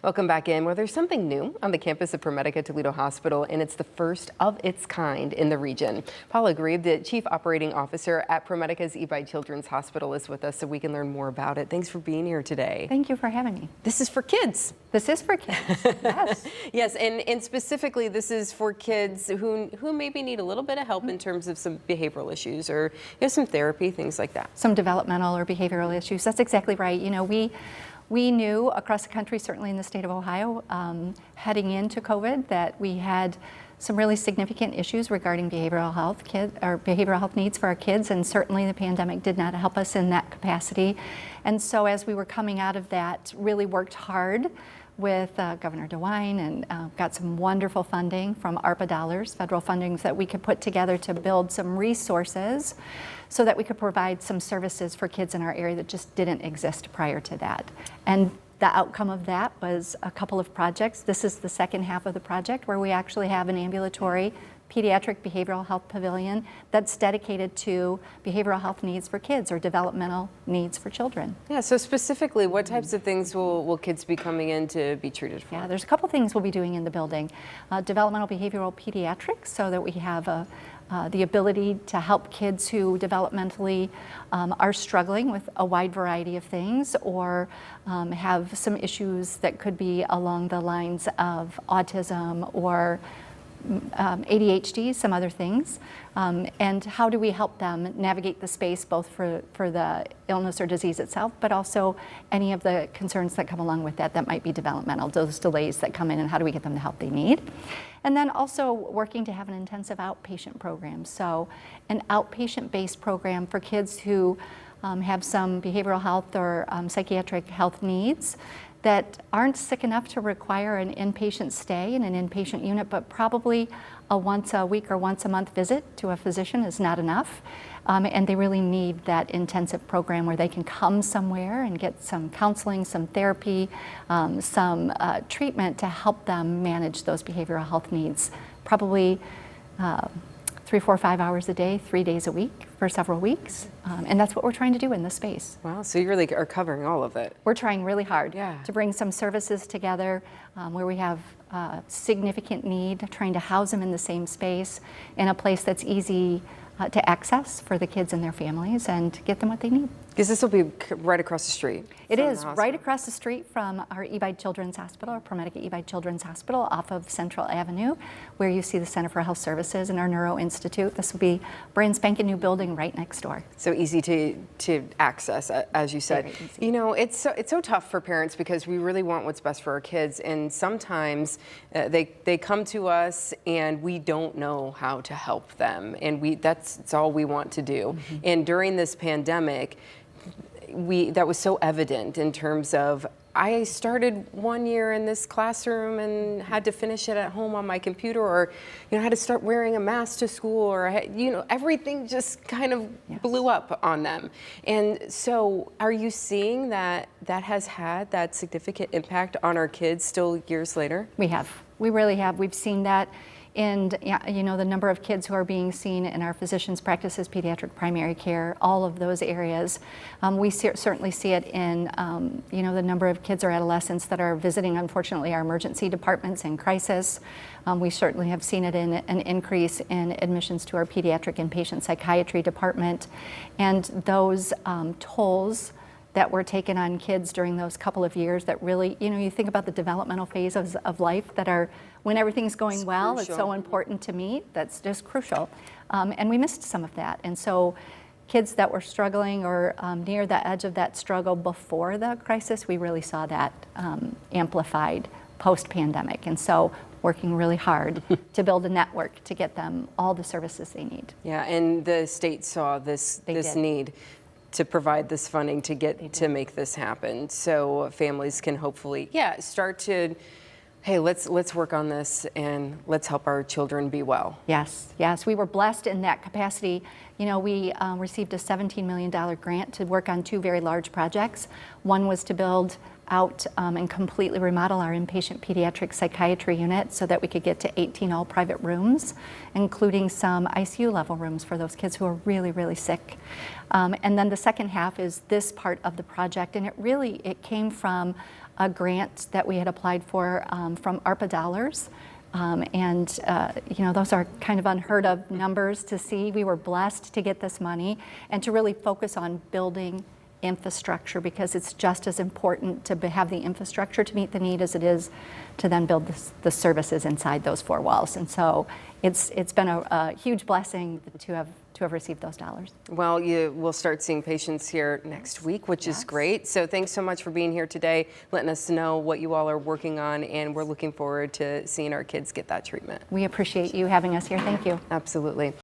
Welcome back in. Well, there's something new on the campus of ProMedica Toledo Hospital, and it's the first of its kind in the region. Paula Grieb, the Chief Operating Officer at ProMedica's Ebeid Children's Hospital, is with us so we can learn more about it. Thanks for being here today. Thank you for having me. This is for kids. This is for kids, yes. Yes, and specifically this is for kids who maybe need a little bit of help in terms of some behavioral issues or some therapy, things like that. Some developmental or behavioral issues. That's exactly right. You know, we knew across the country, certainly in the state of Ohio, heading into COVID, that we had some really significant issues regarding behavioral health needs for our kids, and certainly the pandemic did not help us in that capacity. And so as we were coming out of that, really worked hard with Governor DeWine and got some wonderful funding from ARPA dollars, federal fundings that we could put together to build some resources so that we could provide some services for kids in our area that just didn't exist prior to that. And the outcome of that was a couple of projects. This is the second half of the project where we actually have an ambulatory pediatric behavioral health pavilion that's dedicated to behavioral health needs for kids or developmental needs for children. Yeah, so specifically, what types of things will kids be coming in to be treated for? Yeah, there's a couple things we'll be doing in the building. Developmental behavioral pediatrics, so that we have the ability to help kids who developmentally are struggling with a wide variety of things or have some issues that could be along the lines of autism or ADHD, some other things, and how do we help them navigate the space both for the illness or disease itself, but also any of the concerns that come along with that might be developmental, those delays that come in, and how do we get them the help they need. And then also working to have an intensive outpatient program, so an outpatient-based program for kids who have some behavioral health or psychiatric health needs that aren't sick enough to require an inpatient stay in an inpatient unit, but probably a once a week or once a month visit to a physician is not enough. And they really need that intensive program where they can come somewhere and get some counseling, some therapy, some treatment to help them manage those behavioral health needs. Probably 3, 4, 5 hours a day, 3 days a week for several weeks. And that's what we're trying to do in this space. Wow, so you really are covering all of it. We're trying really hard to bring some services together where we have significant need, trying to house them in the same space in a place that's easy to access for the kids and their families and get them what they need. Because this will be right across the street. It is right across the street from our Ebeid Children's Hospital, our ProMedica Ebeid Children's Hospital, off of Central Avenue, where you see the Center for Health Services and our Neuro Institute. This will be a brand spanking new building right next door. So easy to access, as you said. You know, it's so tough for parents because we really want what's best for our kids, and sometimes they come to us and we don't know how to help them, and that's all we want to do. Mm-hmm. And during this pandemic, that was so evident in terms of I started 1 year in this classroom and had to finish it at home on my computer, or had to start wearing a mask to school, or everything just kind of blew up on them. And so are you seeing that has had that significant impact on our kids still years later? We have. We really have. We've seen that. And the number of kids who are being seen in our physicians' practices, pediatric primary care, all of those areas. We certainly see it in the number of kids or adolescents that are visiting, unfortunately, our emergency departments in crisis. We certainly have seen it in an increase in admissions to our pediatric inpatient psychiatry department. And those tolls that were taken on kids during those couple of years that really, you think about the developmental phases of life that are, when everything's going well, it's so important to meet, that's just crucial. And we missed some of that. And so kids that were struggling or near the edge of that struggle before the crisis, we really saw that amplified post-pandemic. And so working really hard to build a network to get them all the services they need. Yeah, and the state saw this need to provide this funding to make this happen, so families can hopefully start to, hey, let's work on this and let's help our children be well. Yes, we were blessed in that capacity. We received a $17 million grant to work on 2 very large projects. One was to build out and completely remodel our inpatient pediatric psychiatry unit so that we could get to 18 all private rooms, including some ICU level rooms for those kids who are really, really sick. And then the second half is this part of the project, and it came from a grant that we had applied for from ARPA dollars. Those are kind of unheard of numbers to see. We were blessed to get this money and to really focus on building infrastructure, because it's just as important to have the infrastructure to meet the need as it is to then build the services inside those four walls. And so it's been a huge blessing to have received those dollars. Well, you will start seeing patients here next week, which is great. So thanks so much for being here today, letting us know what you all are working on, and we're looking forward to seeing our kids get that treatment. We appreciate you having us here. Thank you. Absolutely.